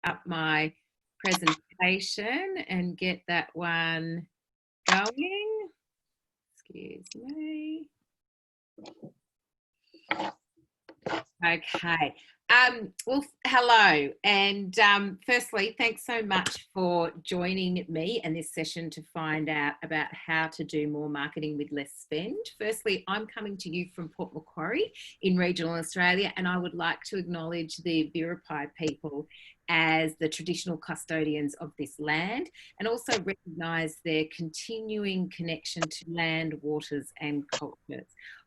up my presentation and get that one going. Excuse me. Okay. Well, hello. And firstly, thanks so much for joining me in this session to find out about how to do more marketing with less spend. Firstly, I'm coming to you from Port Macquarie in regional Australia, and I would like to acknowledge the Biripi people as the traditional custodians of this land, and also recognise their continuing connection to land, waters and cultures.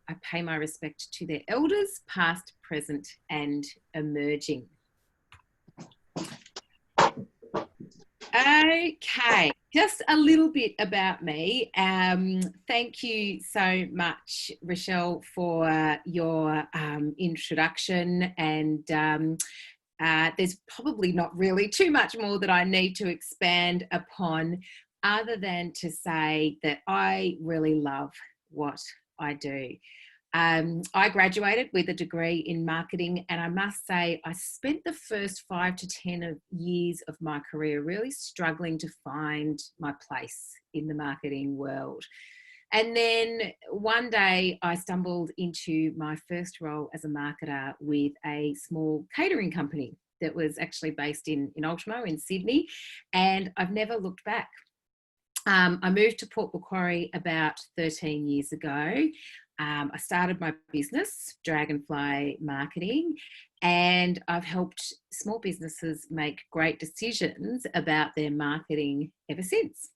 I pay my respect to their elders, past, present and emerging. Okay, just a little bit about me. Thank you so much, Rochelle, for your introduction, and there's probably not really too much more that I need to expand upon other than to say that I really love what I do. I graduated with a degree in marketing, and I must say I spent the first 5 to 10 years of my career really struggling to find my place in the marketing world. And then one day I stumbled into my first role as a marketer with a small catering company that was actually based in Ultimo in Sydney, and I've never looked back. I moved to Port Macquarie about 13 years ago. I started my business, Dragonfly Marketing, and I've helped small businesses make great decisions about their marketing ever since.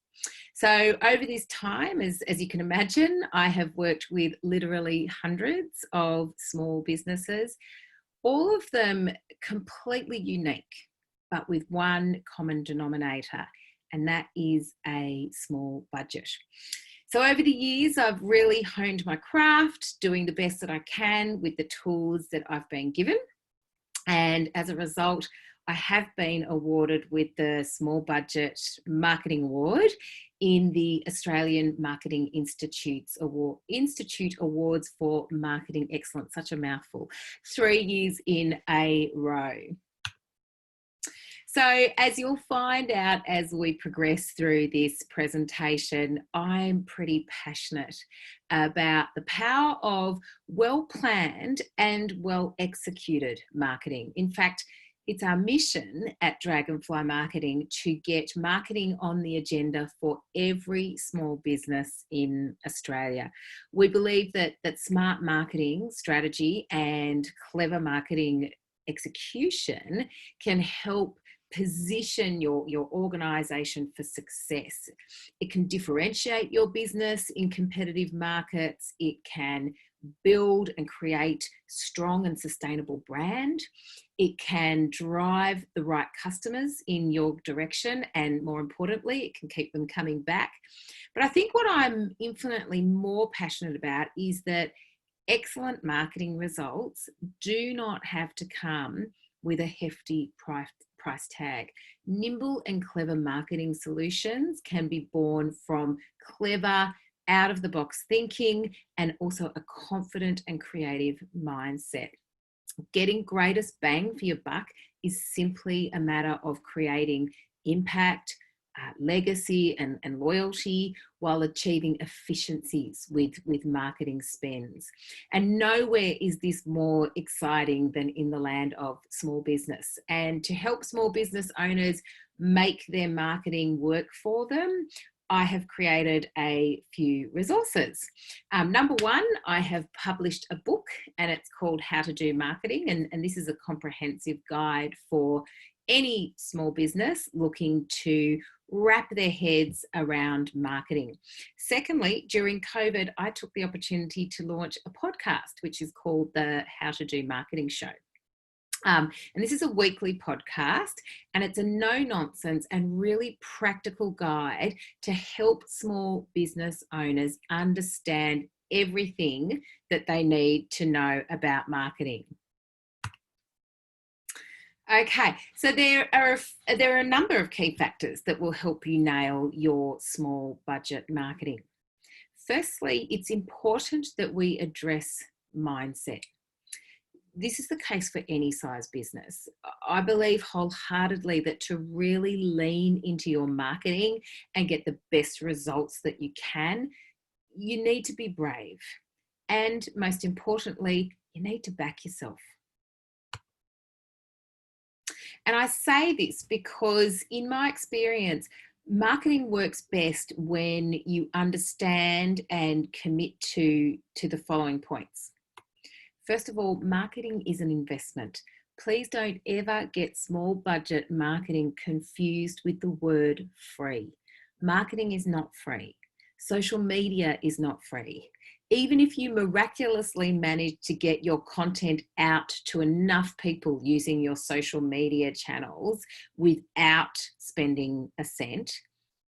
So over this time, as you can imagine, I have worked with literally hundreds of small businesses, all of them completely unique, but with one common denominator, and that is a small budget. So over the years, I've really honed my craft, doing the best that I can with the tools that I've been given. And as a result, I have been awarded with the Small Budget Marketing Award in the Australian Marketing Institute Awards for Marketing Excellence. Such a mouthful. 3 years in a row. So as you'll find out as we progress through this presentation, I'm pretty passionate about the power of well-planned and well-executed marketing. In fact, it's our mission at Dragonfly Marketing to get marketing on the agenda for every small business in Australia. We believe that smart marketing strategy and clever marketing execution can help position your organisation for success. It can differentiate your business in competitive markets. It can build and create strong and sustainable brand. It can drive the right customers in your direction, and more importantly, it can keep them coming back. But I think what I'm infinitely more passionate about is that excellent marketing results do not have to come with a hefty price tag. Nimble and clever marketing solutions can be born from clever, out-of-the-box thinking and also a confident and creative mindset. Getting greatest bang for your buck is simply a matter of creating impact, legacy and loyalty while achieving efficiencies with marketing spends. And nowhere is this more exciting than in the land of small business. And to help small business owners make their marketing work for them, I have created a few resources. Number one, I have published a book, and it's called How to Do Marketing. And this is a comprehensive guide for any small business looking to wrap their heads around marketing. Secondly, during COVID, I took the opportunity to launch a podcast, which is called the How to Do Marketing Show. And this is a weekly podcast, and it's a no-nonsense and really practical guide to help small business owners understand everything that they need to know about marketing. Okay, so there are a number of key factors that will help you nail your small budget marketing. Firstly, it's important that we address mindset. this is the case for any size business. I believe wholeheartedly that to really lean into your marketing and get the best results that you can, you need to be brave. And most importantly, you need to back yourself. And I say this because, in my experience, marketing works best when you understand and commit to the following points. First of all, marketing is an investment. Please don't ever get small budget marketing confused with the word free. Marketing is not free. Social media is not free. Even if you miraculously manage to get your content out to enough people using your social media channels without spending a cent,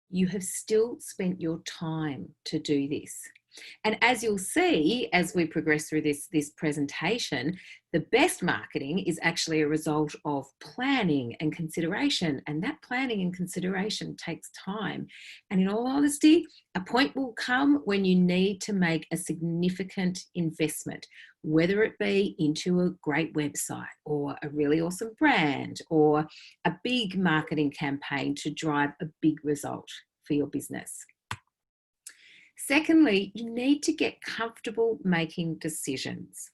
you have still spent your time to do this. And as you'll see, as we progress through this presentation, the best marketing is actually a result of planning and consideration. And that planning and consideration takes time. And in all honesty, a point will come when you need to make a significant investment, whether it be into a great website or a really awesome brand or a big marketing campaign to drive a big result for your business. Secondly, you need to get comfortable making decisions.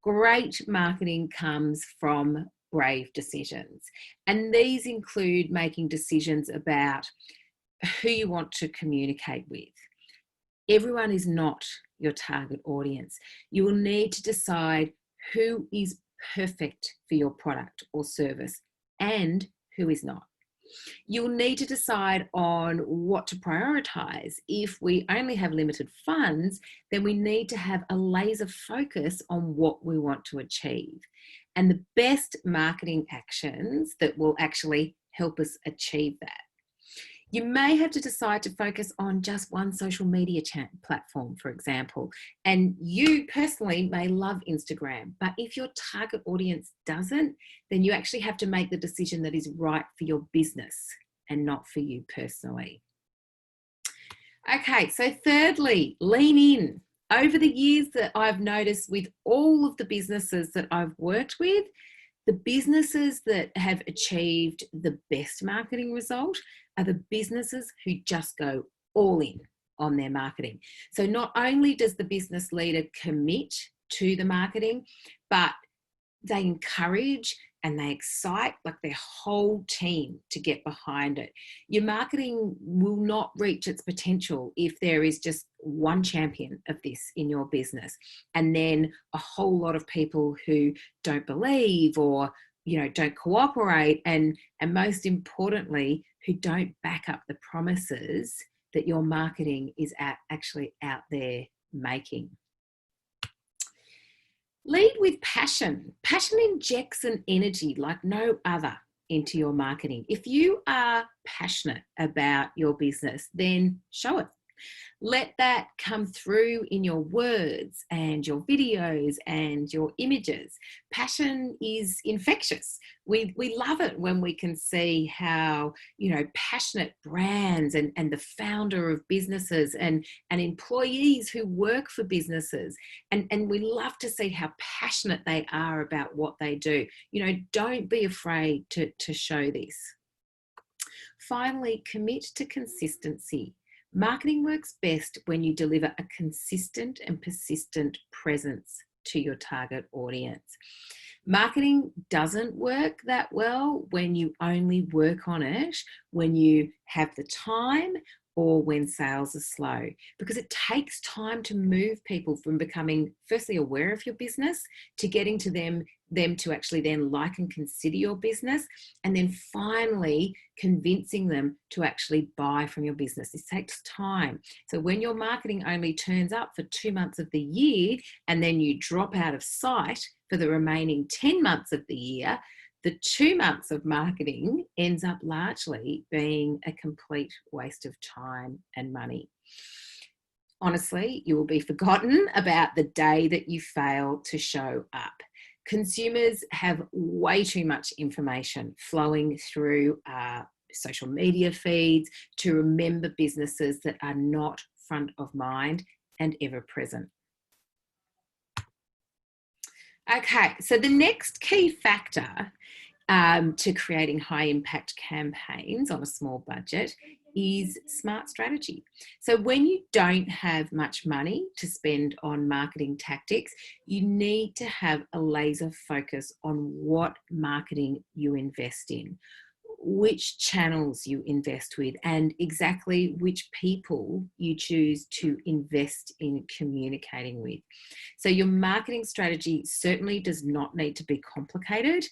Great marketing comes from brave decisions. And these include making decisions about who you want to communicate with. Everyone is not your target audience. You will need to decide who is perfect for your product or service and who is not. You'll need to decide on what to prioritize. If we only have limited funds, then we need to have a laser focus on what we want to achieve. And the best marketing actions that will actually help us achieve that. You may have to decide to focus on just one social media platform, for example, and you personally may love Instagram, but if your target audience doesn't, then you actually have to make the decision that is right for your business and not for you personally. Okay, so thirdly, lean in. Over the years that I've noticed with all of the businesses that I've worked with, the businesses that have achieved the best marketing result are the businesses who just go all in on their marketing. So not only does the business leader commit to the marketing, but they encourage and they excite like their whole team to get behind it. Your marketing will not reach its potential if there is just one champion of this in your business and then a whole lot of people who don't believe or don't cooperate and most importantly who don't back up the promises that your marketing is actually out there making. Lead with passion. Passion injects an energy like no other into your marketing. If you are passionate about your business, then show it. Let that come through in your words and your videos and your images. Passion is infectious. We love it when we can see how, passionate brands and the founder of businesses and employees who work for businesses. And we love to see how passionate they are about what they do. Don't be afraid to show this. Finally, commit to consistency. Marketing works best when you deliver a consistent and persistent presence to your target audience. Marketing doesn't work that well when you only work on it when you have the time or when sales are slow, because it takes time to move people from becoming firstly aware of your business to getting to them to actually then like and consider your business, and then finally convincing them to actually buy from your business. This takes time. So when your marketing only turns up for 2 months of the year and then you drop out of sight for the remaining 10 months of the year, the 2 months of marketing ends up largely being a complete waste of time and money. Honestly, you will be forgotten about the day that you fail to show up. Consumers have way too much information flowing through social media feeds to remember businesses that are not front of mind and ever present. Okay, so the next key factor to creating high impact campaigns on a small budget is smart strategy. So when you don't have much money to spend on marketing tactics, you need to have a laser focus on what marketing you invest in, which channels you invest with, and exactly which people you choose to invest in communicating with. So your marketing strategy certainly does not need to be complicated,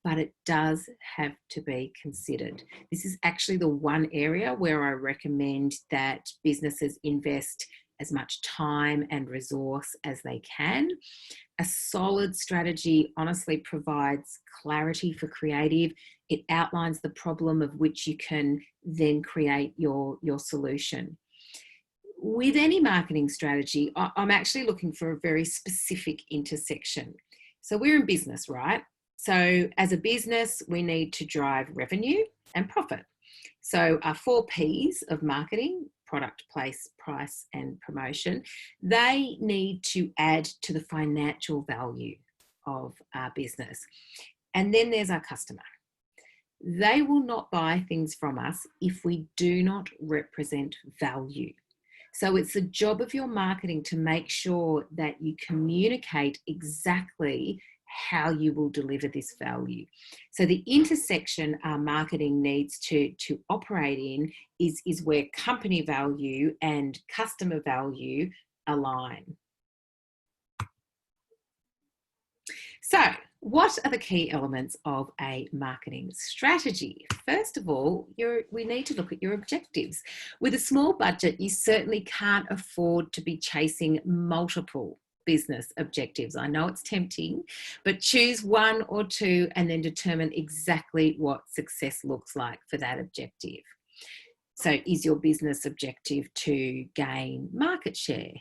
but it does have to be considered. This is actually the one area where I recommend that businesses invest as much time and resource as they can. A solid strategy honestly provides clarity for creative. It outlines the problem of which you can then create your solution. With any marketing strategy, I'm actually looking for a very specific intersection. So we're in business, right? So as a business, we need to drive revenue and profit. So our 4 Ps of marketing: product, place, price, and promotion, they need to add to the financial value of our business. And then there's our customer. They will not buy things from us if we do not represent value. So it's the job of your marketing to make sure that you communicate exactly how you will deliver this value. So the intersection our marketing needs to operate in is where company value and customer value align. So, what are the key elements of a marketing strategy? First of all, we need to look at your objectives. With a small budget, you certainly can't afford to be chasing multiple business objectives. I know it's tempting, but choose one or two and then determine exactly what success looks like for that objective. So, is your business objective to gain market share?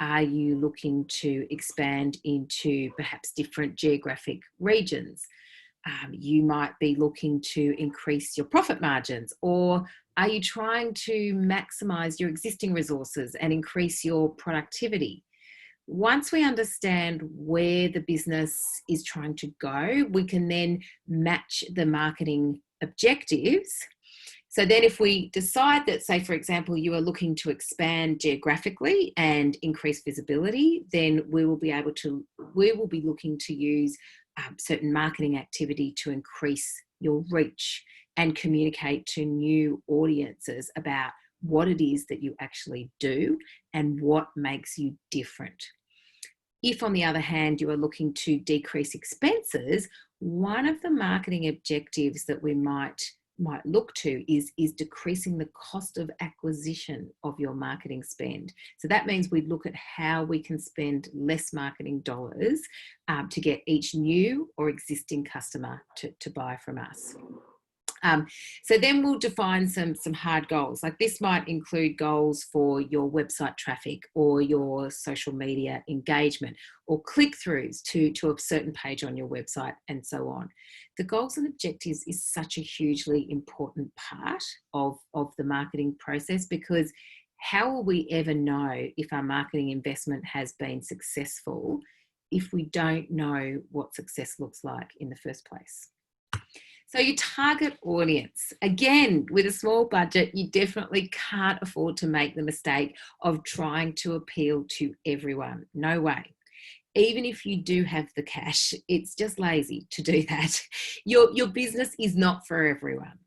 Are you looking to expand into perhaps different geographic regions? You might be looking to increase your profit margins, or are you trying to maximize your existing resources and increase your productivity? Once we understand where the business is trying to go, we can then match the marketing objectives. So then if we decide that, say, for example, you are looking to expand geographically and increase visibility, then we will be looking to use certain marketing activity to increase your reach and communicate to new audiences about what it is that you actually do and what makes you different. If, on the other hand, you are looking to decrease expenses, one of the marketing objectives that we might look to is decreasing the cost of acquisition of your marketing spend. So that means we look at how we can spend less marketing dollars to get each new or existing customer to buy from us. So then we'll define some hard goals. Like this might include goals for your website traffic or your social media engagement or click-throughs to a certain page on your website and so on. The goals and objectives is such a hugely important part of the marketing process, because how will we ever know if our marketing investment has been successful if we don't know what success looks like in the first place? So your target audience, again, with a small budget, you definitely can't afford to make the mistake of trying to appeal to everyone. No way. Even if you do have the cash, it's just lazy to do that. Your business is not for everyone.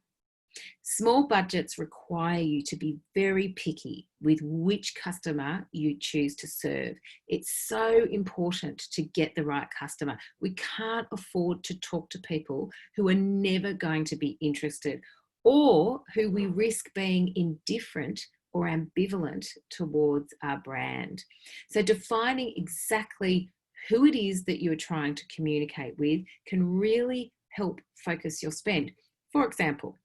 Small budgets require you to be very picky with which customer you choose to serve. It's so important to get the right customer. We can't afford to talk to people who are never going to be interested, or who we risk being indifferent or ambivalent towards our brand. So defining exactly who it is that you're trying to communicate with can really help focus your spend. For example,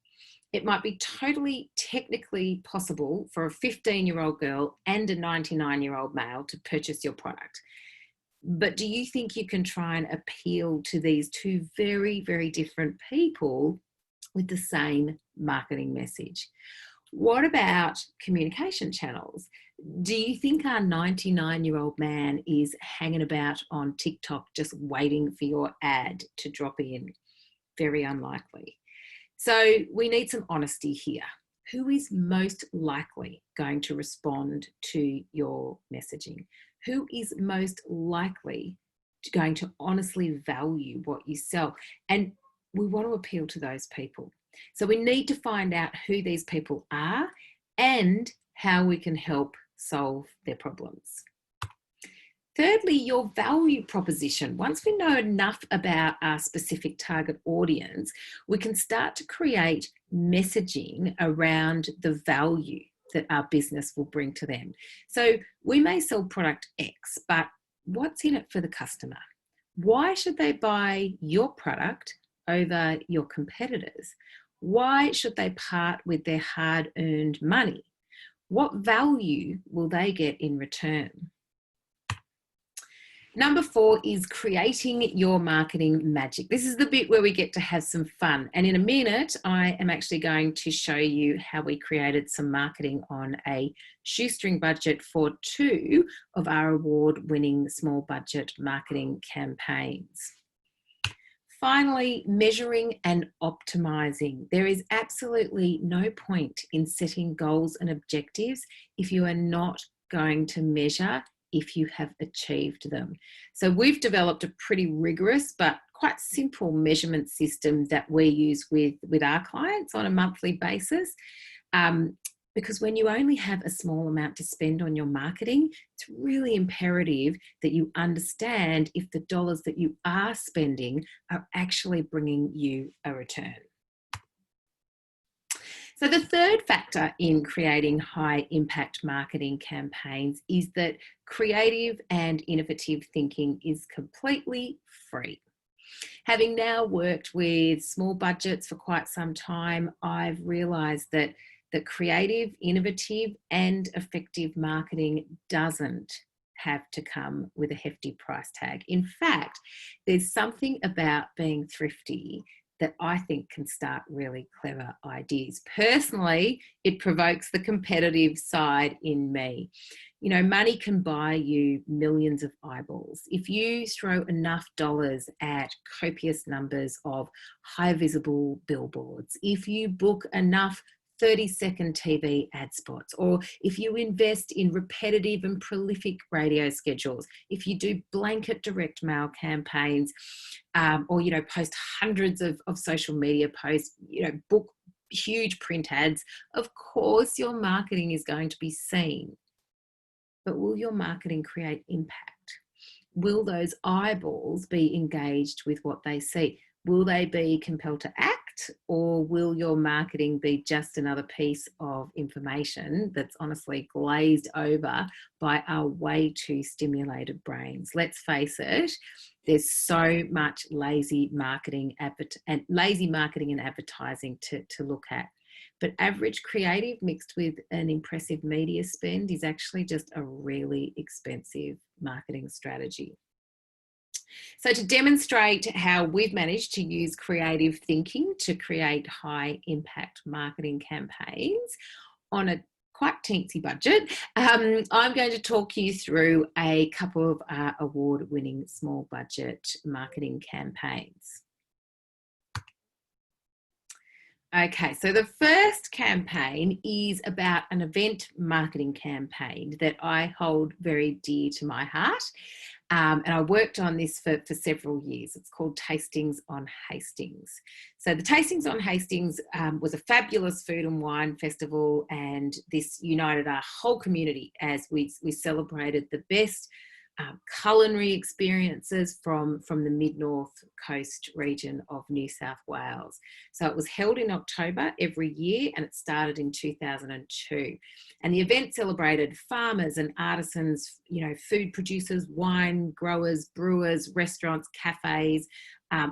it might be totally technically possible for a 15-year-old girl and a 99-year-old male to purchase your product. But do you think you can try and appeal to these two very, very different people with the same marketing message? What about communication channels? Do you think our 99-year-old man is hanging about on TikTok just waiting for your ad to drop in? Very unlikely. So we need some honesty here. Who is most likely going to respond to your messaging? Who is most likely going to honestly value what you sell? And we want to appeal to those people. So we need to find out who these people are and how we can help solve their problems. Thirdly, your value proposition. Once we know enough about our specific target audience, we can start to create messaging around the value that our business will bring to them. So we may sell product X, but what's in it for the customer? Why should they buy your product over your competitors? Why should they part with their hard-earned money? What value will they get in return? Number 4 is creating your marketing magic. This is the bit where we get to have some fun. And in a minute, I am actually going to show you how we created some marketing on a shoestring budget for 2 of our award-winning small budget marketing campaigns. Finally, measuring and optimizing. There is absolutely no point in setting goals and objectives if you are not going to measure if you have achieved them. So we've developed a pretty rigorous but quite simple measurement system that we use with our clients on a monthly basis. Because when you only have a small amount to spend on your marketing, it's really imperative that you understand if the dollars that you are spending are actually bringing you a return. So the third factor in creating high impact marketing campaigns is that creative and innovative thinking is completely free. Having now worked with small budgets for quite some time, I've realized that creative, innovative, and effective marketing doesn't have to come with a hefty price tag. In fact, there's something about being thrifty that I think can start really clever ideas. Personally, it provokes the competitive side in me. You know, money can buy you millions of eyeballs. If you throw enough dollars at copious numbers of high visible billboards, if you book enough 30-second TV ad spots, or if you invest in repetitive and prolific radio schedules, if you do blanket direct mail campaigns, or, you know, post hundreds of social media posts, you know, book huge print ads, of course your marketing is going to be seen. But will your marketing create impact? Will those eyeballs be engaged with what they see? Will they be compelled to act, or will your marketing be just another piece of information that's honestly glazed over by our way too stimulated brains? Let's face it, there's so much lazy marketing and advertising to look at. But average creative mixed with an impressive media spend is actually just a really expensive marketing strategy. So to demonstrate how we've managed to use creative thinking to create high impact marketing campaigns on a quite teensy budget, I'm going to talk you through a couple of award-winning small budget marketing campaigns. Okay, so the first campaign is about an event marketing campaign that I hold very dear to my heart. And I worked on this for several years. It's called Tastings on Hastings. So the Tastings on Hastings was a fabulous food and wine festival, and this united our whole community as we celebrated the best culinary experiences from the mid-north coast region of New South Wales. So it was held in October every year, and it started in 2002. And the event celebrated farmers and artisans, you know, food producers, wine growers, brewers, restaurants, cafes,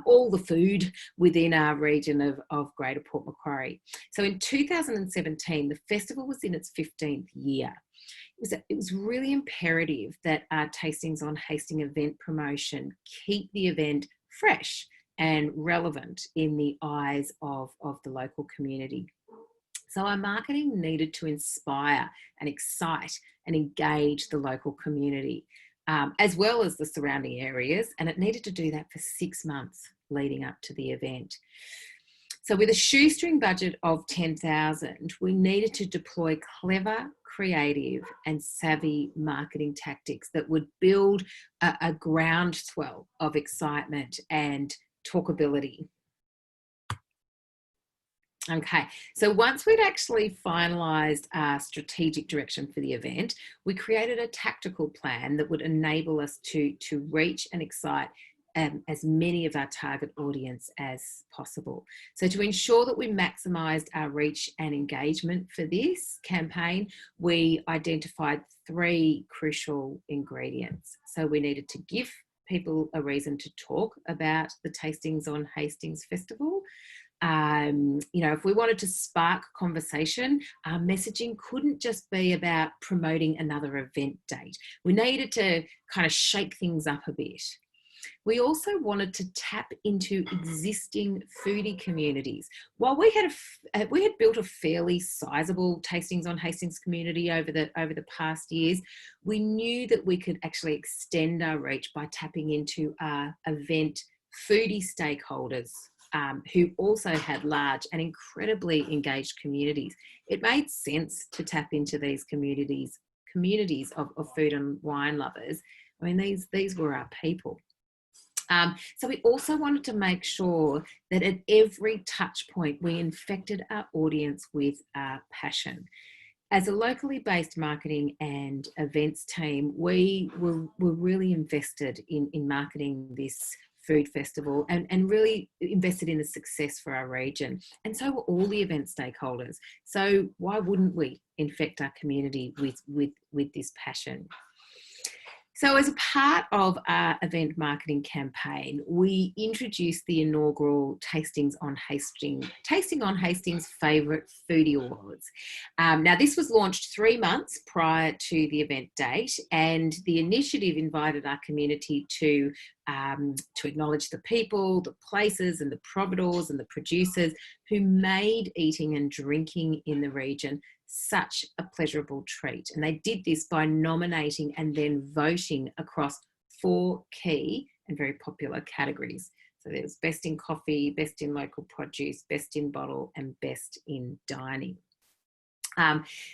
all the food within our region of Greater Port Macquarie. So in 2017, the festival was in its 15th year. It was really imperative that our Tastings on Hastings event promotion keep the event fresh and relevant in the eyes of the local community. So our marketing needed to inspire and excite and engage the local community, as well as the surrounding areas. And it needed to do that for 6 months leading up to the event. So with a shoestring budget of 10,000, we needed to deploy clever, creative and savvy marketing tactics that would build a groundswell of excitement and talkability. Okay, so once we'd actually finalised our strategic direction for the event, we created a tactical plan that would enable us to reach and excite as many of our target audience as possible. So to ensure that we maximised our reach and engagement for this campaign, we identified 3 crucial ingredients. So we needed to give people a reason to talk about the Tastings on Hastings Festival. If we wanted to spark conversation, our messaging couldn't just be about promoting another event date. We needed to kind of shake things up a bit. We also wanted to tap into existing foodie communities. While we had built a fairly sizable Tastings on Hastings community over the past years, we knew that we could actually extend our reach by tapping into our event foodie stakeholders, who also had large and incredibly engaged communities. It made sense to tap into these communities of food and wine lovers. I mean, these were our people. So we also wanted to make sure that at every touch point, we infected our audience with our passion. As a locally based marketing and events team, we were really invested in marketing this food festival and really invested in the success for our region. And so were all the event stakeholders. So why wouldn't we infect our community with this passion? So as a part of our event marketing campaign, we introduced the inaugural Tasting on Hastings Favourite Foodie Awards. Now, this was launched 3 months prior to the event date, and the initiative invited our community to acknowledge the people, the places and the providors and the producers who made eating and drinking in the region such a pleasurable treat. And they did this by nominating and then voting across 4 key and very popular categories. So there was best in coffee, best in local produce, best in bottle and best in dining.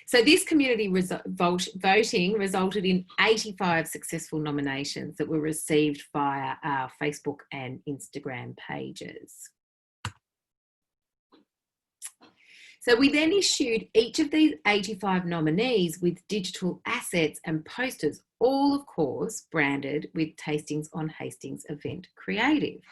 So this community voting resulted in 85 successful nominations that were received via our Facebook and Instagram pages. So we then issued each of these 85 nominees with digital assets and posters, all of course branded with Tastings on Hastings event creative.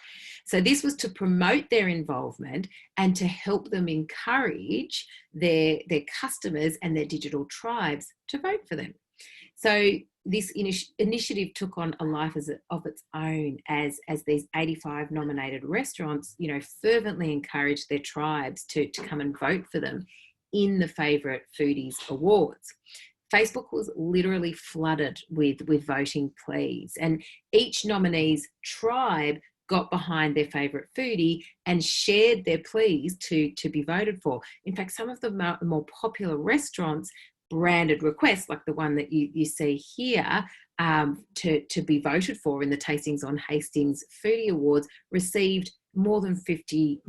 So this was to promote their involvement and to help them encourage their customers and their digital tribes to vote for them. So this initiative took on a life of its own as these 85 nominated restaurants, fervently encouraged their tribes to come and vote for them in the Favourite Foodies Awards. Facebook was literally flooded with voting pleas, and each nominee's tribe got behind their favourite foodie and shared their pleas to be voted for. In fact, some of the more popular restaurants branded requests, like the one that you see here, to be voted for in the Tastings on Hastings Foodie Awards, received more than 50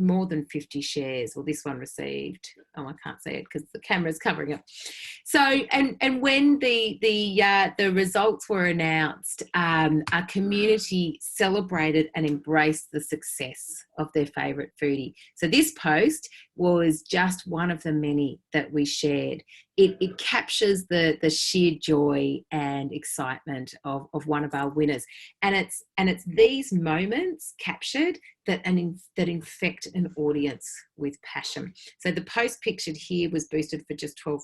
shares. Well, this one received, I can't say it because the camera's covering it. So, and when the results were announced, our community celebrated and embraced the success of their favourite foodie. So this post was just one of the many that we shared. It captures the sheer joy and excitement of one of our winners, and it's these moments captured that infect an audience with passion. So the post pictured here was boosted for just $12,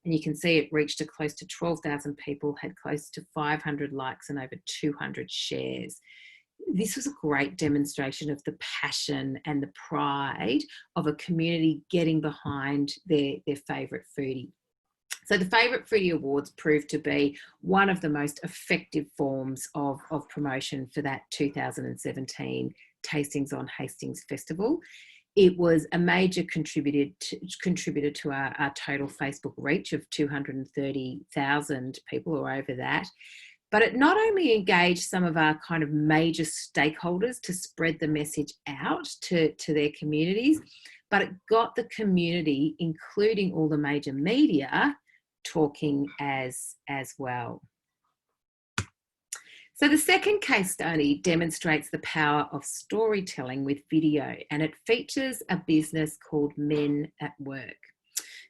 and you can see it reached close to 12,000 people, had close to 500 likes and over 200 shares. This was a great demonstration of the passion and the pride of a community getting behind their favourite foodie. So the Favourite Foodie Awards proved to be one of the most effective forms of promotion for that 2017 Tastings on Hastings Festival. It was a major contributor to our total Facebook reach of 230,000 people or over that. But it not only engaged some of our kind of major stakeholders to spread the message out to their communities, but it got the community, including all the major media, talking as well. So the second case study demonstrates the power of storytelling with video, and it features a business called Men at Work.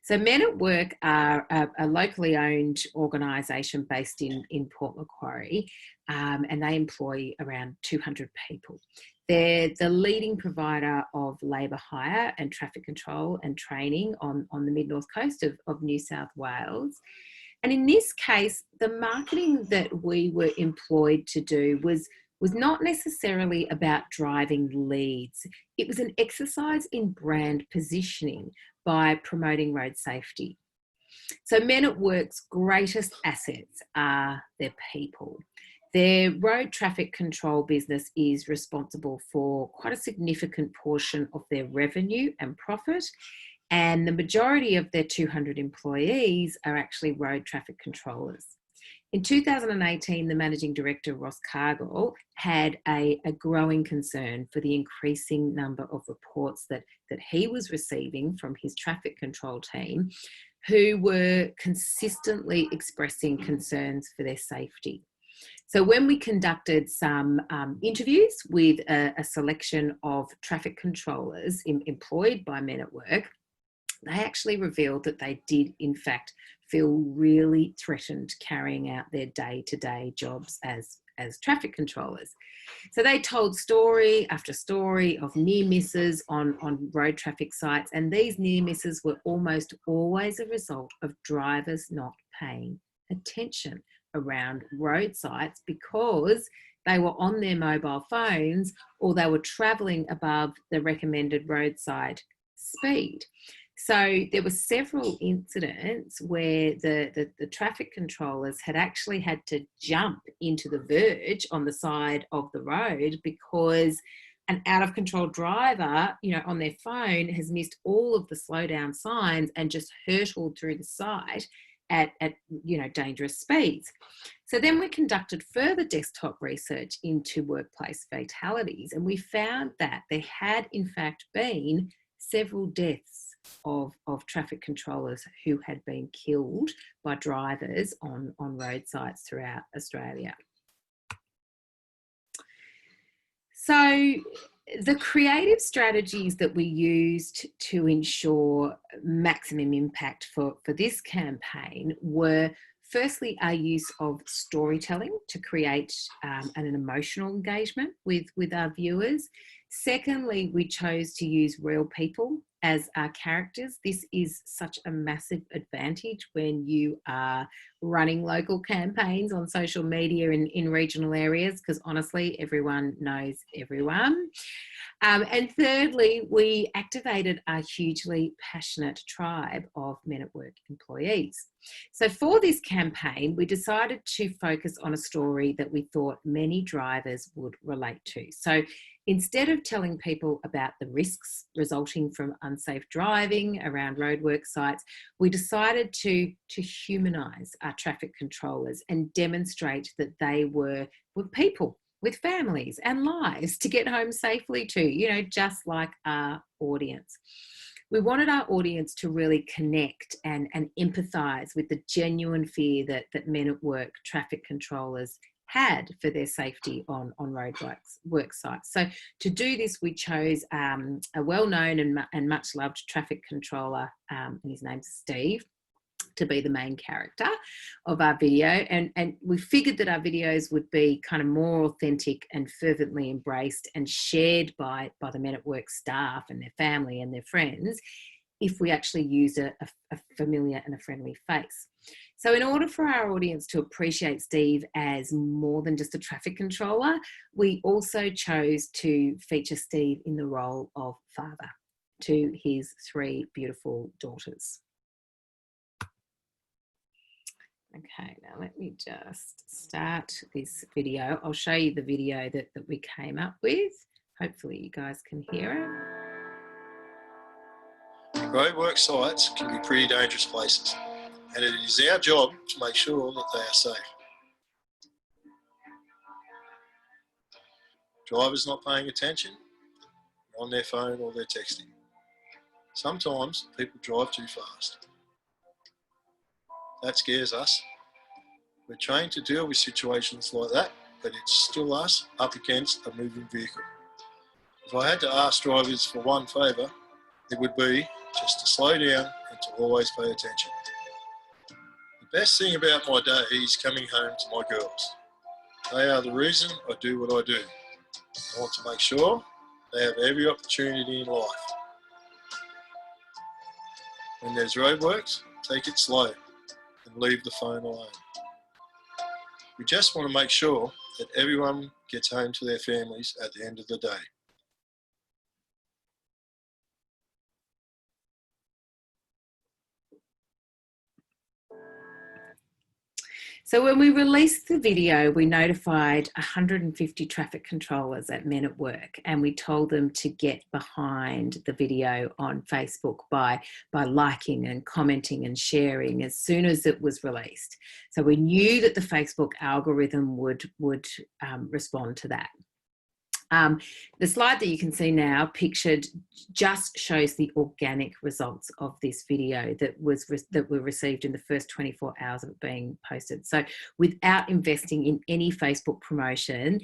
So Men at Work are a locally owned organisation based in Port Macquarie, and they employ around 200 people. They're the leading provider of labour hire and traffic control and training on the mid-north coast of New South Wales. And in this case, the marketing that we were employed to do was not necessarily about driving leads. It was an exercise in brand positioning by promoting road safety. So Men at Work's greatest assets are their people. Their road traffic control business is responsible for quite a significant portion of their revenue and profit, and the majority of their 200 employees are actually road traffic controllers. In 2018, the Managing Director, Ross Cargill, had a growing concern for the increasing number of reports that he was receiving from his traffic control team, who were consistently expressing concerns for their safety. So when we conducted some interviews with a selection of traffic controllers employed by Men at Work, they actually revealed that they did, in fact, feel really threatened carrying out their day-to-day jobs as traffic controllers. So they told story after story of near misses on road traffic sites, and these near misses were almost always a result of drivers not paying attention around road sites because they were on their mobile phones or they were travelling above the recommended roadside speed. So there were several incidents where the traffic controllers had actually had to jump into the verge on the side of the road because an out of control driver, on their phone has missed all of the slow down signs and just hurtled through the site at dangerous speeds. So then we conducted further desktop research into workplace fatalities, and we found that there had in fact been several deaths of traffic controllers who had been killed by drivers on road sites throughout Australia. So the creative strategies that we used to ensure maximum impact for this campaign were firstly our use of storytelling to create an emotional engagement with our viewers. Secondly, we chose to use real people as our characters. This is such a massive advantage when you are running local campaigns on social media in regional areas, because honestly, everyone knows everyone. And thirdly, we activated our hugely passionate tribe of Men at Work employees. So for this campaign, we decided to focus on a story that we thought many drivers would relate to. So instead of telling people about the risks resulting from unsafe driving around roadwork sites, we decided to humanise our traffic controllers and demonstrate that they were people with families and lives to get home safely to, just like our audience. We wanted our audience to really connect and empathise with the genuine fear that Men at Work traffic controllers had for their safety on work sites. So to do this, we chose a well-known and much-loved traffic controller, and his name's Steve, to be the main character of our video. And we figured that our videos would be kind of more authentic and fervently embraced and shared by the Men at Work staff and their family and their friends if we actually use a familiar and a friendly face. So in order for our audience to appreciate Steve as more than just a traffic controller, we also chose to feature Steve in the role of father to his 3 beautiful daughters. Okay, now let me just start this video. I'll show you the video that we came up with. Hopefully you guys can hear it. roadwork sites can be pretty dangerous places, and it is our job to make sure that they are safe. Drivers not paying attention, on their phone or they're texting. Sometimes people drive too fast. That scares us. We're trained to deal with situations like that, but it's still us up against a moving vehicle. If I had to ask drivers for one favour, it would be just to slow down and to always pay attention. The best thing about my day is coming home to my girls. They are the reason I do what I do. I want to make sure they have every opportunity in life. When there's roadworks, take it slow and leave the phone alone. We just want to make sure that everyone gets home to their families at the end of the day. So when we released the video, we notified 150 traffic controllers at Men at Work, and we told them to get behind the video on Facebook by liking and commenting and sharing as soon as it was released. So we knew that the Facebook algorithm would respond to that. The slide that you can see now pictured just shows the organic results of this video that were received in the first 24 hours of it being posted. So without investing in any Facebook promotion,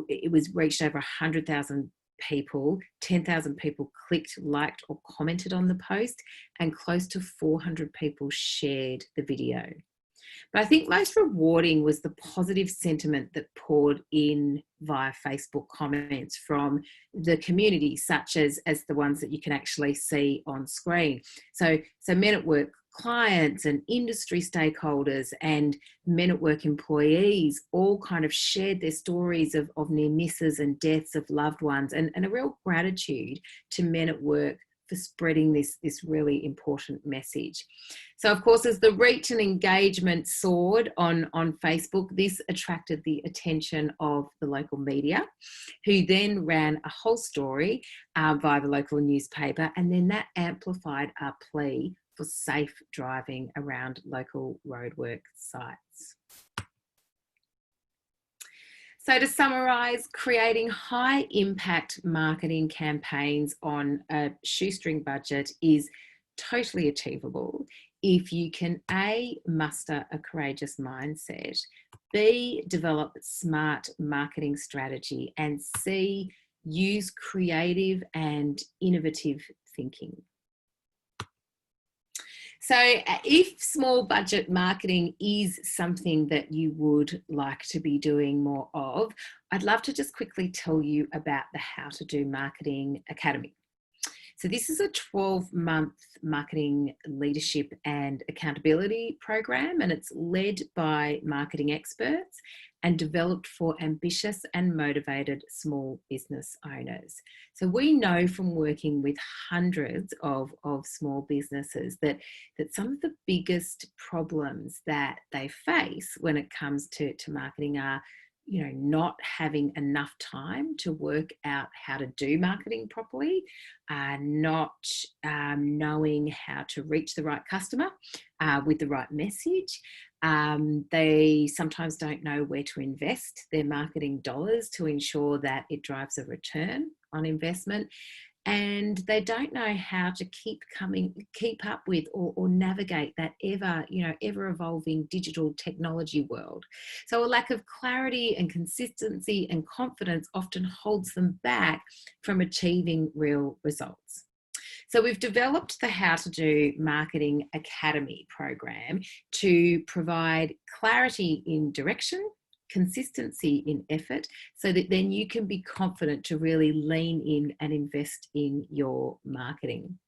it was reached over 100,000 people, 10,000 people clicked, liked or commented on the post, and close to 400 people shared the video. But I think most rewarding was the positive sentiment that poured in via Facebook comments from the community, such as the ones that you can actually see on screen. So Men at Work clients and industry stakeholders and Men at Work employees all kind of shared their stories of near misses and deaths of loved ones, and a real gratitude to Men at Work for spreading this really important message. So of course, as the reach and engagement soared on Facebook, this attracted the attention of the local media, who then ran a whole story via the local newspaper, and then that amplified our plea for safe driving around local roadwork sites. So to summarise, creating high impact marketing campaigns on a shoestring budget is totally achievable if you can A, muster a courageous mindset, B, develop smart marketing strategy, and C, use creative and innovative thinking. So if small budget marketing is something that you would like to be doing more of, I'd love to just quickly tell you about the How to Do Marketing Academy. So this is a 12-month marketing leadership and accountability program, and it's led by marketing experts and developed for ambitious and motivated small business owners. So we know from working with hundreds of small businesses that some of the biggest problems that they face when it comes to marketing are, you know, not having enough time to work out how to do marketing properly, not knowing how to reach the right customer with the right message. They sometimes don't know where to invest their marketing dollars to ensure that it drives a return on investment. And they don't know how to keep up with or navigate that ever evolving digital technology world. So a lack of clarity and consistency and confidence often holds them back from achieving real results. So we've developed the How to Do Marketing Academy program to provide clarity in direction, consistency in effort, so that then you can be confident to really lean in and invest in your marketing.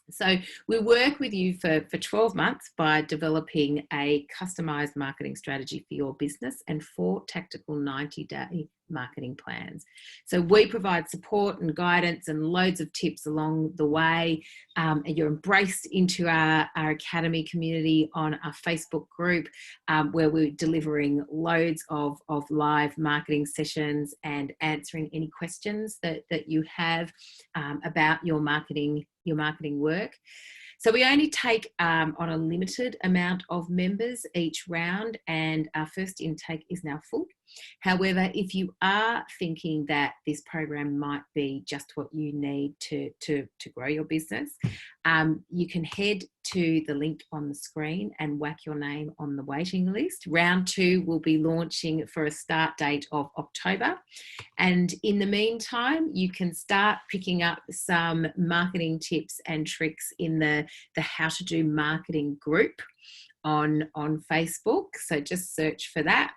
So we work with you for 12 months by developing a customized marketing strategy for your business and 4 tactical 90-day marketing plans. So we provide support and guidance and loads of tips along the way. And you're embraced into our Academy community on our Facebook group, where we're delivering loads of live marketing sessions and answering any questions that you have about your marketing marketing work. So we only take on a limited amount of members each round, and our first intake is now full. However, if you are thinking that this program might be just what you need to grow your business, you can head to the link on the screen and whack your name on the waiting list. Round 2 will be launching for a start date of October. And in the meantime, you can start picking up some marketing tips and tricks in the How to Do Marketing group on Facebook. So just search for that.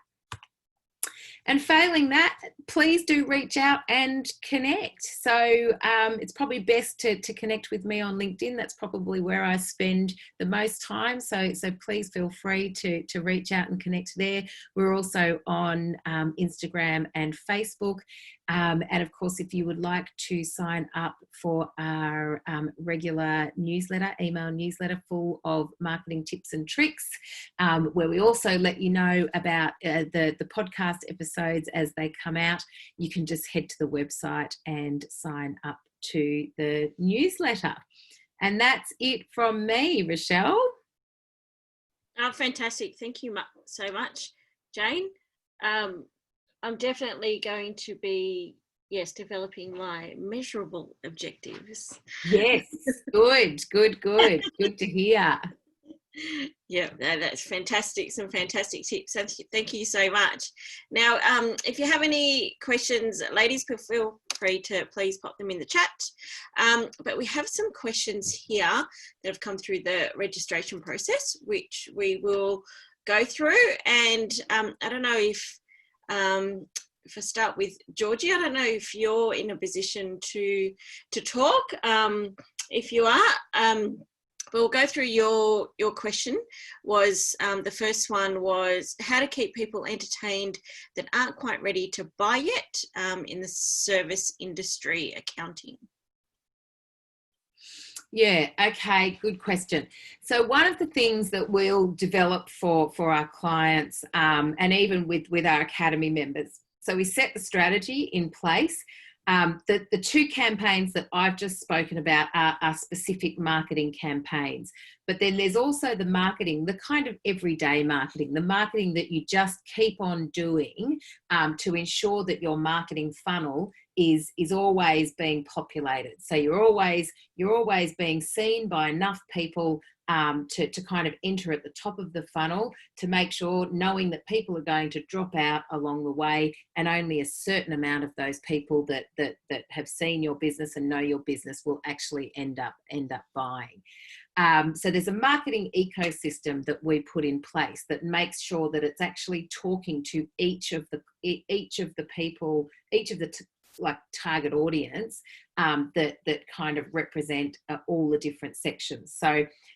And failing that, please do reach out and connect. So it's probably best to connect with me on LinkedIn. That's probably where I spend the most time. So please feel free to reach out and connect there. We're also on Instagram and Facebook. And of course, if you would like to sign up for our regular newsletter, email newsletter full of marketing tips and tricks, where we also let you know about the podcast episodes as they come out, you can just head to the website and sign up to the newsletter. And that's it from me, Rochelle. Oh, fantastic. Thank you so much, Jane. I'm definitely going to be, developing my measurable objectives. Yes, good to hear. Yeah, that's fantastic. Some fantastic tips. Thank you so much. Now, if you have any questions, ladies, feel free to please pop them in the chat. But we have some questions here that have come through the registration process, which we will go through. And I don't know if I start with Georgie, I don't know if you're in a position to talk. If you are, we'll go through your question. Was the first one was how to keep people entertained that aren't quite ready to buy yet in the service industry accounting. Yeah, okay, good question. So one of the things that we'll develop for our clients and even with our academy members, so we set the strategy in place. The 2 campaigns that I've just spoken about are specific marketing campaigns. But then there's also the marketing, the kind of everyday marketing, the marketing that you just keep on doing to ensure that your marketing funnel is always being populated. So you're always being seen by enough people to kind of enter at the top of the funnel, to make sure, knowing that people are going to drop out along the way, and only a certain amount of those people that have seen your business and know your business will actually end up buying. So there's a marketing ecosystem that we put in place that makes sure that it's actually talking to each of the people, each of the target audience that kind of represent all the different sections.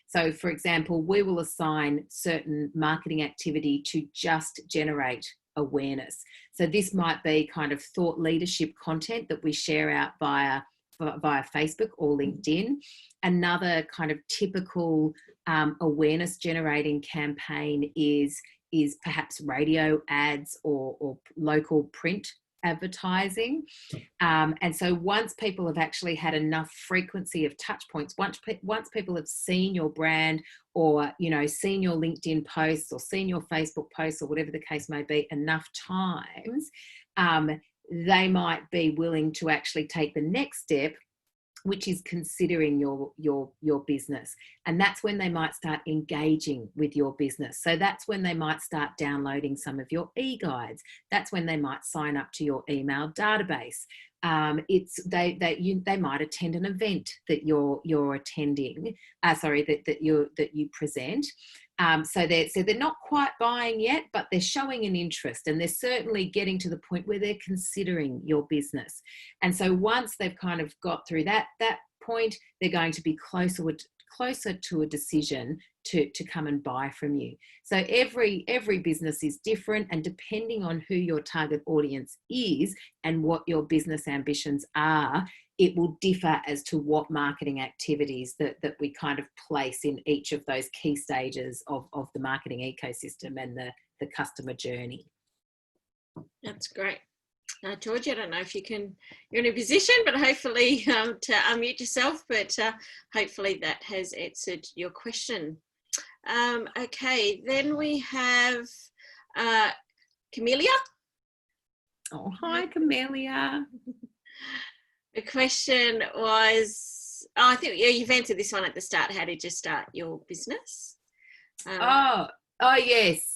So for example, we will assign certain marketing activity to just generate awareness. So this might be kind of thought leadership content that we share out via Facebook or LinkedIn. Another kind of typical awareness generating campaign is perhaps radio ads or local print advertising. And so once people have actually had enough frequency of touch points, once people have seen your brand or, seen your LinkedIn posts or seen your Facebook posts or whatever the case may be enough times, they might be willing to actually take the next step, which is considering your business. And that's when they might start engaging with your business. So that's when they might start downloading some of your e-guides. That's when they might sign up to your email database. They might attend an event that you're attending, that you present. So they're not quite buying yet, but they're showing an interest, and they're certainly getting to the point where they're considering your business. And so once they've kind of got through that point, they're going to be closer to a decision to come and buy from you. So every business is different, and depending on who your target audience is and what your business ambitions are, it will differ as to what marketing activities that we kind of place in each of those key stages of the marketing ecosystem and the customer journey. That's great. Georgie, I don't know if you're in a position, but hopefully to unmute yourself, but hopefully that has answered your question. Okay, then we have Camellia. Oh, hi, Camellia. The question was, I think you've answered this one at the start. How did you start your business? Oh, yes.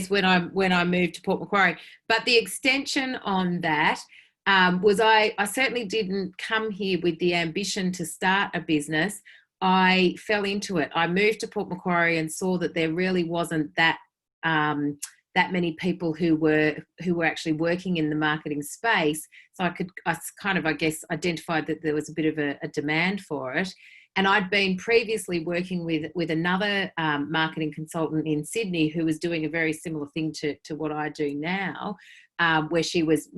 When I moved to Port Macquarie, but the extension on that was I certainly didn't come here with the ambition to start a business. I fell into it. I moved to Port Macquarie and saw that there really wasn't that many people who were actually working in the marketing space. So I guess identified that there was a bit of a demand for it. And I'd been previously working with another marketing consultant in Sydney who was doing a very similar thing to what I do now, where she was,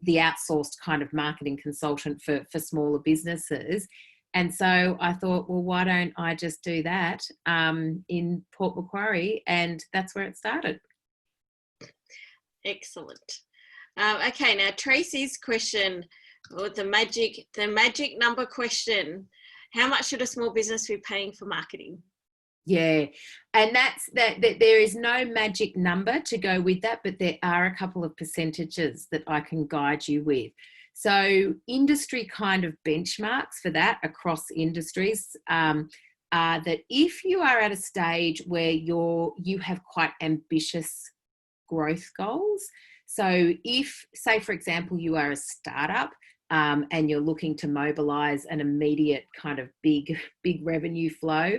the outsourced kind of marketing consultant for smaller businesses. And so I thought, well, why don't I just do that in Port Macquarie? And that's where it started. Excellent. Okay, now Tracy's question, or the magic number question. How much should a small business be paying for marketing? Yeah, and that's that there is no magic number to go with that, but there are a couple of percentages that I can guide you with. So industry kind of benchmarks for that across industries are that if you are at a stage where you have quite ambitious growth goals. So if, say, for example, you are a startup and you're looking to mobilize an immediate kind of big revenue flow,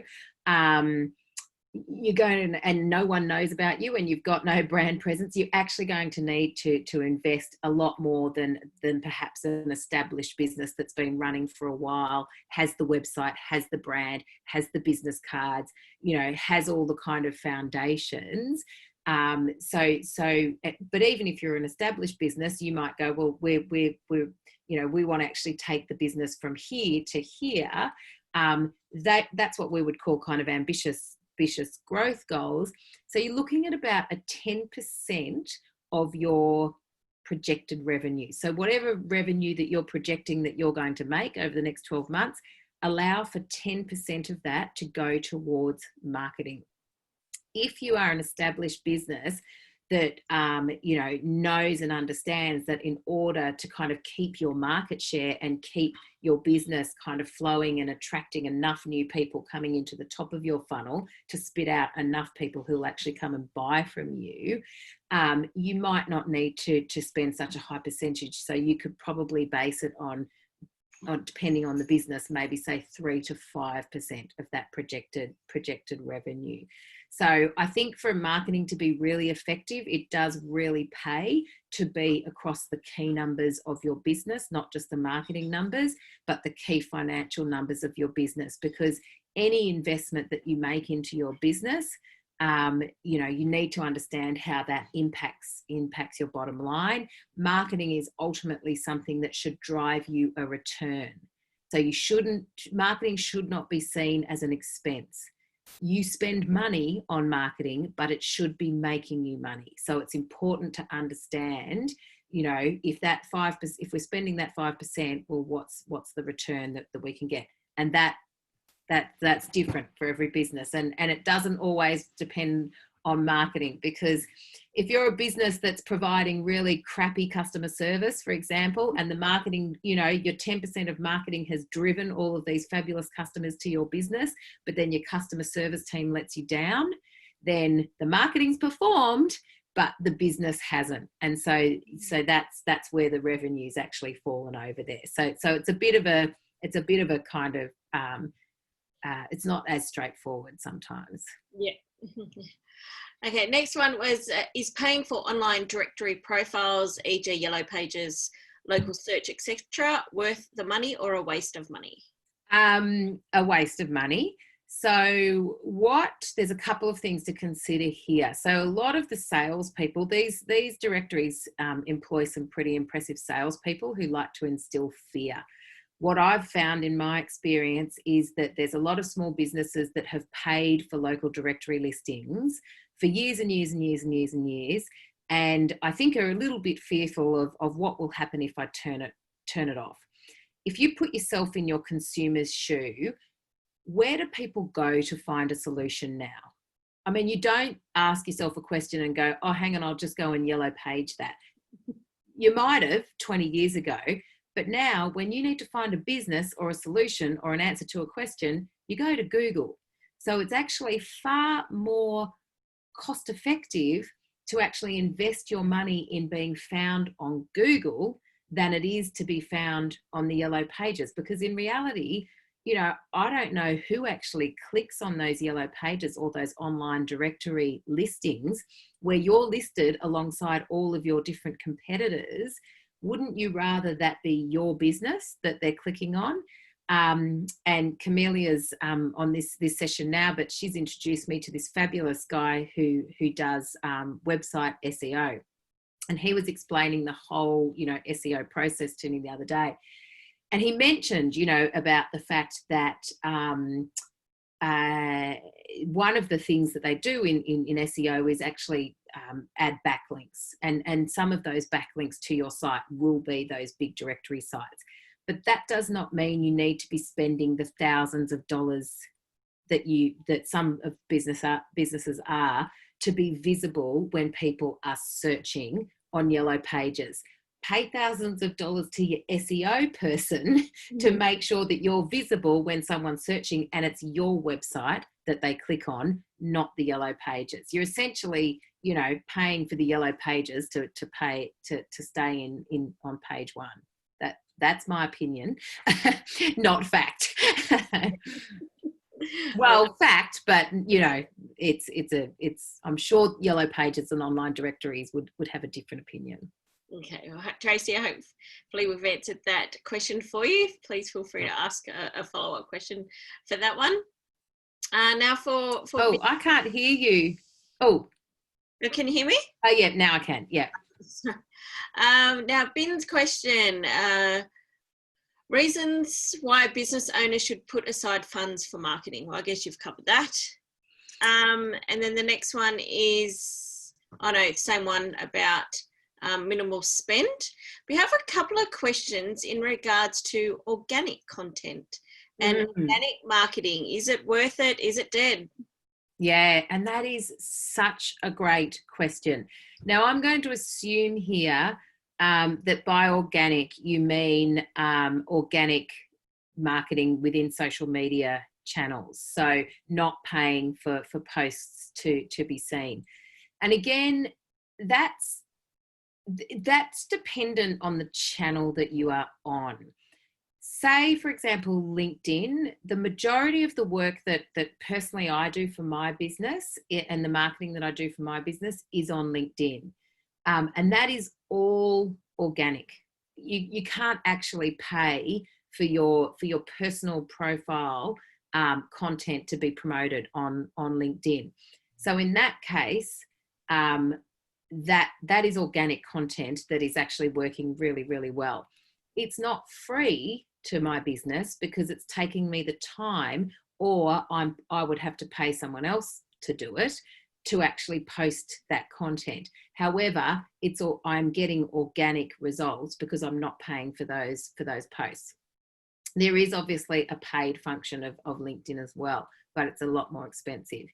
you're going and no one knows about you and you've got no brand presence, you're actually going to need to invest a lot more than perhaps an established business that's been running for a while, has the website, has the brand, has the business cards, has all the kind of foundations. But even if you're an established business, you might go, well, we want to actually take the business from here to here. That's what we would call kind of ambitious growth goals. So you're looking at about a 10% of your projected revenue. So whatever revenue that you're projecting that you're going to make over the next 12 months, allow for 10% of that to go towards marketing. If you are an established business that knows and understands that in order to kind of keep your market share and keep your business kind of flowing and attracting enough new people coming into the top of your funnel to spit out enough people who will actually come and buy from you, you might not need to spend such a high percentage. So you could probably base it on depending on the business, maybe say 3 to 5% of that projected revenue. So I think for marketing to be really effective, it does really pay to be across the key numbers of your business, not just the marketing numbers, but the key financial numbers of your business, because any investment that you make into your business, you need to understand how that impacts your bottom line. Marketing is ultimately something that should drive you a return. So marketing should not be seen as an expense. You spend money on marketing, but it should be making you money. So it's important to understand, if we're spending that 5%, well, what's the return that we can get? And that's different for every business. And it doesn't always depend on marketing, because if you're a business that's providing really crappy customer service, for example, and the marketing, your 10% of marketing has driven all of these fabulous customers to your business, but then your customer service team lets you down, then the marketing's performed, but the business hasn't. And so that's where the revenue's actually fallen over there. So it's a bit of a kind of, it's not as straightforward sometimes. Yeah. Okay, next one was, is paying for online directory profiles, e.g. yellow pages, local search, etc., worth the money or a waste of money? A waste of money. So there's a couple of things to consider here. So a lot of the salespeople, these directories employ some pretty impressive salespeople who like to instill fear. What I've found in my experience is that there's a lot of small businesses that have paid for local directory listings for years and years and years and years and years. and I think are a little bit fearful of what will happen if I turn it off. If you put yourself in your consumer's shoe, where do people go to find a solution now? I mean, you don't ask yourself a question and go, oh, hang on, I'll just go and yellow page that. You might have 20 years ago, but now when you need to find a business or a solution or an answer to a question, you go to Google. So it's actually far more cost effective to actually invest your money in being found on Google than it is to be found on the yellow pages, because in reality, you know, I don't know who actually clicks on those yellow pages or those online directory listings where you're listed alongside all of your different competitors. Wouldn't you rather that be your business that they're clicking on? And Camelia's on this session now, but she's introduced me to this fabulous guy who does website SEO. And he was explaining the whole, you know, SEO process to me the other day. And he mentioned, you know, about the fact that one of the things that they do in SEO is actually add backlinks. And some of those backlinks to your site will be those big directory sites. But that does not mean you need to be spending the thousands of dollars that some of businesses are to be visible when people are searching on yellow pages. Pay thousands of dollars to your SEO person to make sure that you're visible when someone's searching and it's your website that they click on, not the yellow pages. You're essentially, you know, paying for the yellow pages to stay in on page one. That's my opinion, not fact. Well, fact, but you know, it's I'm sure yellow pages and online directories would have a different opinion. Okay, well, Tracy, I hopefully we've answered that question for you. Please feel free to ask a follow-up question for that one. Now for oh, I can't hear you. Oh, can you hear me? Oh yeah, now I can. Yeah. Now Bin's question: reasons why a business owner should put aside funds for marketing. Well, I guess you've covered that. And then the next one is, oh no, same one about minimal spend. We have a couple of questions in regards to organic content and organic marketing. Is it worth it? Is it dead? Yeah, and that is such a great question. Now, I'm going to assume here that by organic, you mean organic marketing within social media channels. So not paying for posts to be seen. And again, that's dependent on the channel that you are on. Say, for example, LinkedIn, the majority of the work that personally I do for my business and the marketing that I do for my business is on LinkedIn. And that is all organic. You can't actually pay for your personal profile content to be promoted on LinkedIn. So in that case, that is organic content that is actually working really, really well. It's not free to my business because it's taking me the time, or I would have to pay someone else to do it to actually post that content. However, I'm getting organic results because I'm not paying for those posts. There is obviously a paid function of LinkedIn as well, but it's a lot more expensive.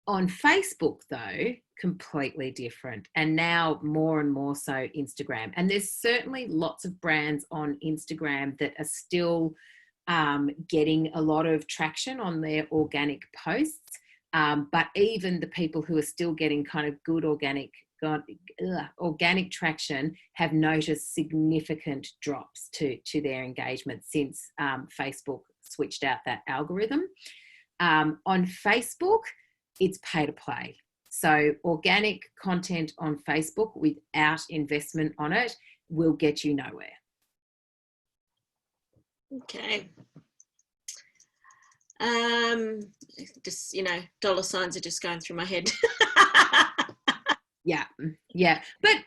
On Facebook, though, completely different. And now more and more so Instagram. And there's certainly lots of brands on Instagram that are still getting a lot of traction on their organic posts. But even the people who are still getting kind of good organic traction have noticed significant drops to their engagement since Facebook switched out that algorithm. On Facebook, it's pay to play. So organic content on Facebook without investment on it will get you nowhere. Okay. Just, dollar signs are just going through my head. Yeah. But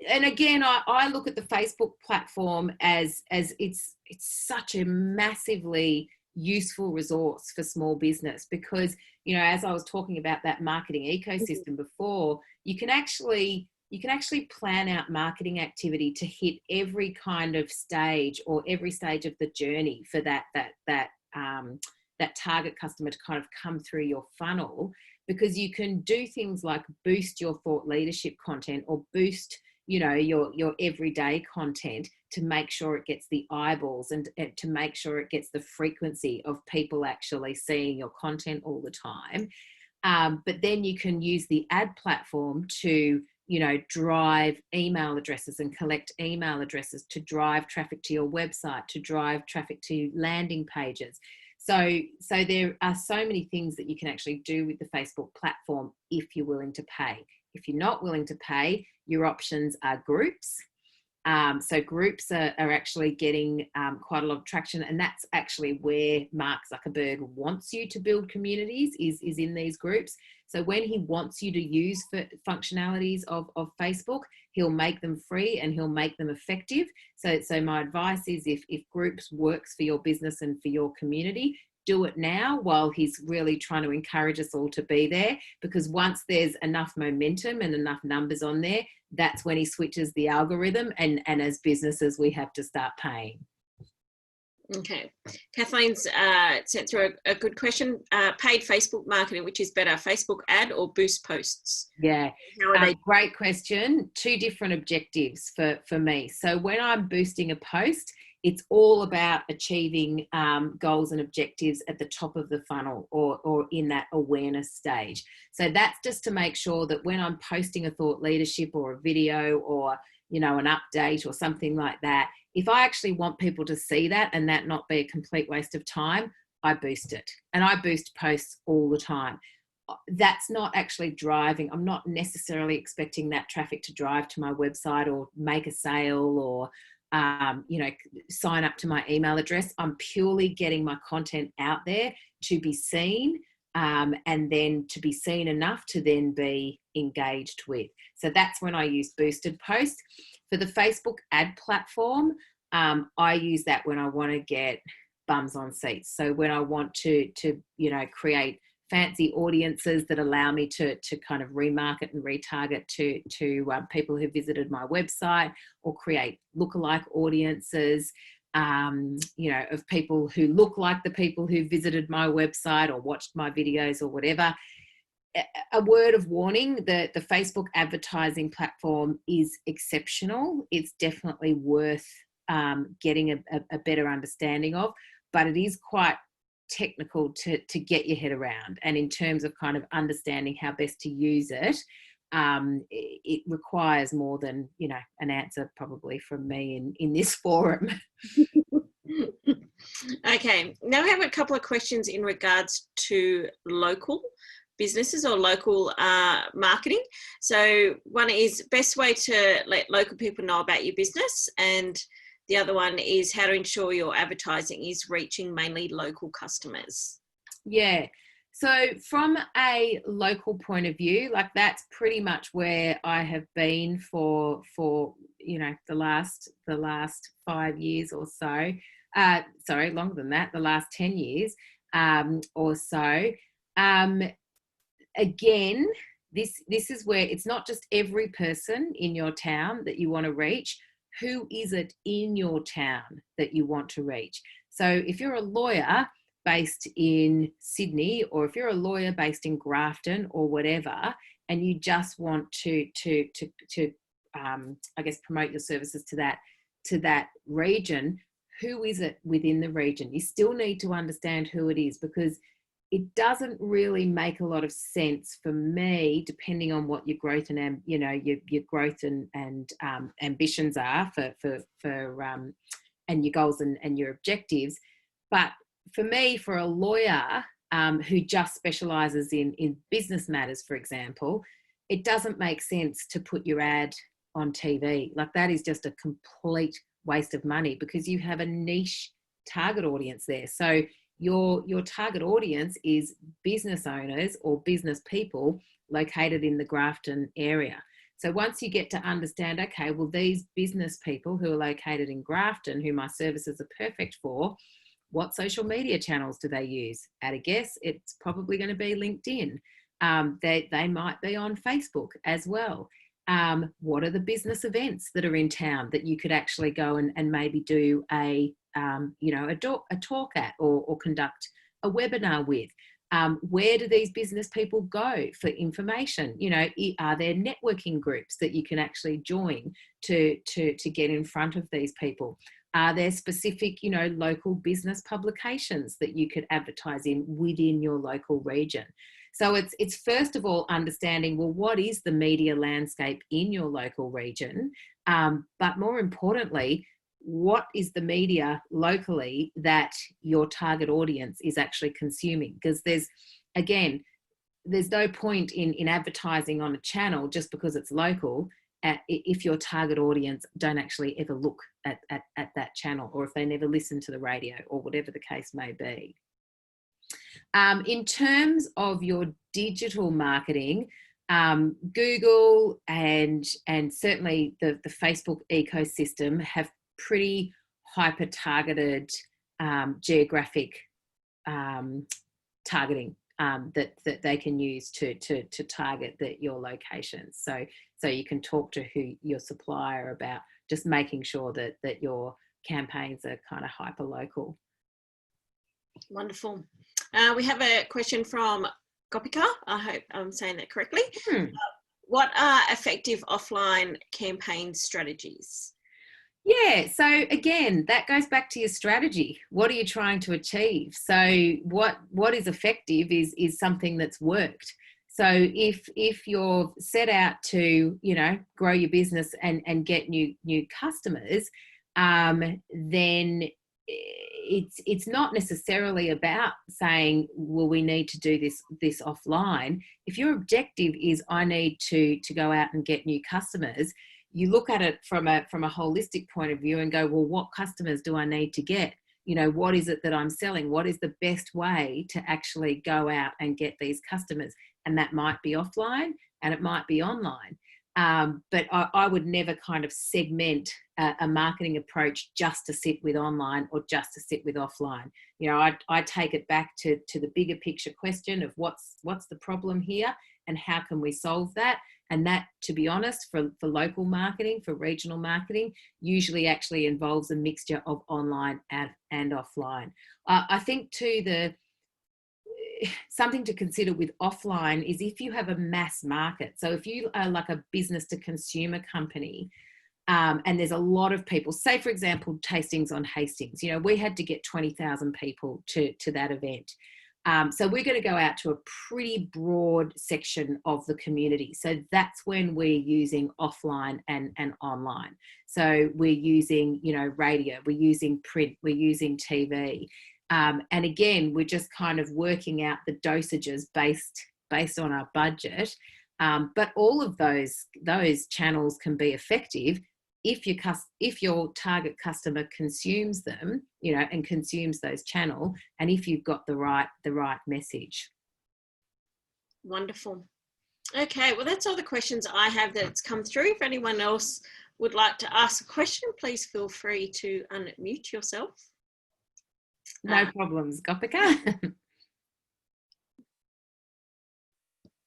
and again, I look at the Facebook platform as it's such a massively useful resource for small business, because, you know, as I was talking about that marketing ecosystem before, you can actually plan out marketing activity to hit every kind of stage, or every stage of the journey for that target customer to kind of come through your funnel, because you can do things like boost your thought leadership content, or boost, you know, your everyday content, to make sure it gets the eyeballs, and to make sure it gets the frequency of people actually seeing your content all the time. But then you can use the ad platform to, you know, drive email addresses and collect email addresses, to drive traffic to your website, to drive traffic to landing pages. So there are so many things that you can actually do with the Facebook platform if you're willing to pay. If you're not willing to pay, your options are groups. So groups are actually getting quite a lot of traction, and that's actually where Mark Zuckerberg wants you to build communities, is in these groups. So when he wants you to use functionalities of Facebook, he'll make them free and he'll make them effective. So my advice is, if groups works for your business and for your community, do it now, while he's really trying to encourage us all to be there, because once there's enough momentum and enough numbers on there, that's when he switches the algorithm, and as businesses we have to start paying. Okay, Kathleen's sent through a good question. Paid Facebook marketing, which is better, Facebook ad or boost posts? Yeah, how are they? Great question. Two different objectives for me. So when I'm boosting a post, it's all about achieving goals and objectives at the top of the funnel, or in that awareness stage. So that's just to make sure that when I'm posting a thought leadership or a video, or, you know, an update or something like that, if I actually want people to see that and that not be a complete waste of time, I boost it. And I boost posts all the time. That's not actually driving. I'm not necessarily expecting that traffic to drive to my website or make a sale, or you know, sign up to my email address. I'm purely getting my content out there to be seen, and then to be seen enough to then be engaged with. So that's when I use boosted posts. For the Facebook ad platform, I use that when I want to get bums on seats. So when I want to you know, create fancy audiences that allow me to kind of remarket and retarget to people who visited my website, or create lookalike audiences, you know, of people who look like the people who visited my website or watched my videos or whatever. A word of warning, the Facebook advertising platform is exceptional. It's definitely worth getting a better understanding of, but it is quite technical to get your head around. And in terms of kind of understanding how best to use it, it requires more than, you know, an answer probably from me in this forum. Okay, now we have a couple of questions in regards to local businesses or local marketing. So one is best way to let local people know about your business, and the other one is how to ensure your advertising is reaching mainly local customers. Yeah. So from a local point of view, like that's pretty much where I have been for you know, the last 5 years or so. Sorry, longer than that, the last 10 years or so. Again, this is where it's not just every person in your town that you want to reach. Who is it in your town that you want to reach? So if you're a lawyer based in Sydney, or if you're a lawyer based in Grafton or whatever, and you just want to I guess promote your services to that region, who is it within the region? You still need to understand who it is, because it doesn't really make a lot of sense for me, depending on what your growth and you know, your growth and ambitions are for and your goals and your objectives. But for me, for a lawyer who just specialises in business matters, for example, it doesn't make sense to put your ad on TV. Like that is just a complete waste of money, because you have a niche target audience there. So your target audience is business owners or business people located in the Grafton area. So once you get to understand, okay, well, these business people who are located in Grafton, who my services are perfect for, What social media channels do they use? At a guess, it's probably going to be LinkedIn. They might be on Facebook as well. What are the business events that are in town that you could actually go and maybe do a talk at, or conduct a webinar with? Where do these business people go for information? Are there networking groups that you can actually join to get in front of these people? Are there specific, local business publications that you could advertise in within your local region? So it's first of all understanding, well, what is the media landscape in your local region? But more importantly, what is the media locally that your target audience is actually consuming? Because there's no point in advertising on a channel just because it's local if your target audience don't actually ever look at that channel, or if they never listen to the radio, or whatever the case may be. In terms of your digital marketing, Google and certainly the Facebook ecosystem have pretty hyper targeted geographic targeting that they can use to target your locations. So you can talk to your supplier about just making sure that your campaigns are kind of hyper local. Wonderful. We have a question from Gopika. I hope I'm saying that correctly. What are effective offline campaign strategies? Yeah, so again, that goes back to your strategy. What are you trying to achieve? So what is effective is something that's worked. So if you're set out to, grow your business and get new customers, then it's not necessarily about saying, well, we need to do this offline. If your objective is, I need to go out and get new customers, you look at it from a holistic point of view and go, well, what customers do I need to get? What is it that I'm selling? What is the best way to actually go out and get these customers? And that might be offline and it might be online. But I would never kind of segment a marketing approach just to sit with online or just to sit with offline. I take it back to the bigger picture question of what's the problem here and how can we solve that? And that, to be honest, for local marketing, for regional marketing, usually actually involves a mixture of online and offline. I think too, something to consider with offline is if you have a mass market. So if you are like a business to consumer company, and there's a lot of people, say for example, Tastings on Hastings, we had to get 20,000 people to that event. So we're going to go out to a pretty broad section of the community. So that's when we're using offline and online. So we're using, radio, we're using print, we're using TV. And again, we're just kind of working out the dosages based on our budget. But all of those channels can be effective if your target customer consumes them, and consumes those channels, and if you've got the right message. Wonderful. Okay, well, that's all the questions I have that's come through. If anyone else would like to ask a question, please feel free to unmute yourself. No problems, Gopika.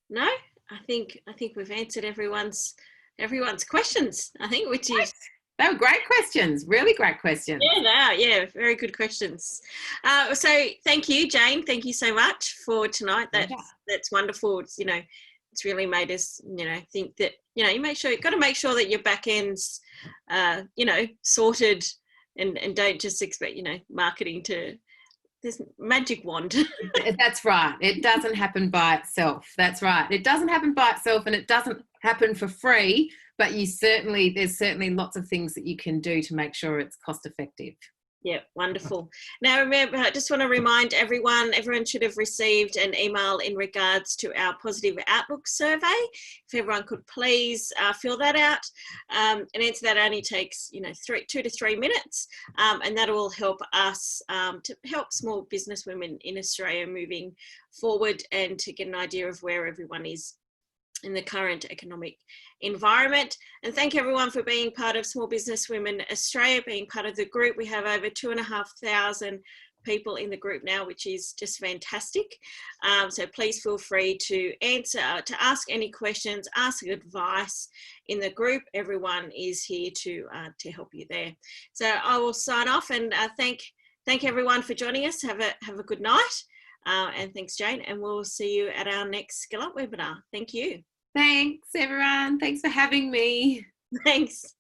No, I think we've answered everyone's questions, I think, which is... They were great questions, really great questions. Yeah, they are. Yeah, very good questions. So thank you, Jane. Thank you so much for tonight. That's wonderful. It's, it's really made us, think that, you've got to make sure that your back end's, sorted and don't just expect, marketing to... This magic wand. That's right. It doesn't happen by itself. That's right. It doesn't happen by itself, and it doesn't happen for free, but there's certainly lots of things that you can do to make sure it's cost effective. Yeah, wonderful. Now, remember, I just want to remind everyone should have received an email in regards to our Positive Outlook survey. If everyone could please fill that out and answer that. Only takes 2 to 3 minutes, and that will help us to help small business women in Australia moving forward and to get an idea of where everyone is in the current economic environment. And thank everyone for being part of Small Business Women Australia, being part of the group. We have over 2,500 people in the group now, which is just fantastic. So please feel free to ask any questions, ask advice in the group. Everyone is here to help you there. So I will sign off and thank everyone for joining us. Have a good night. And thanks, Jane. And we'll see you at our next Skill Up webinar. Thank you. Thanks, everyone. Thanks for having me. Thanks.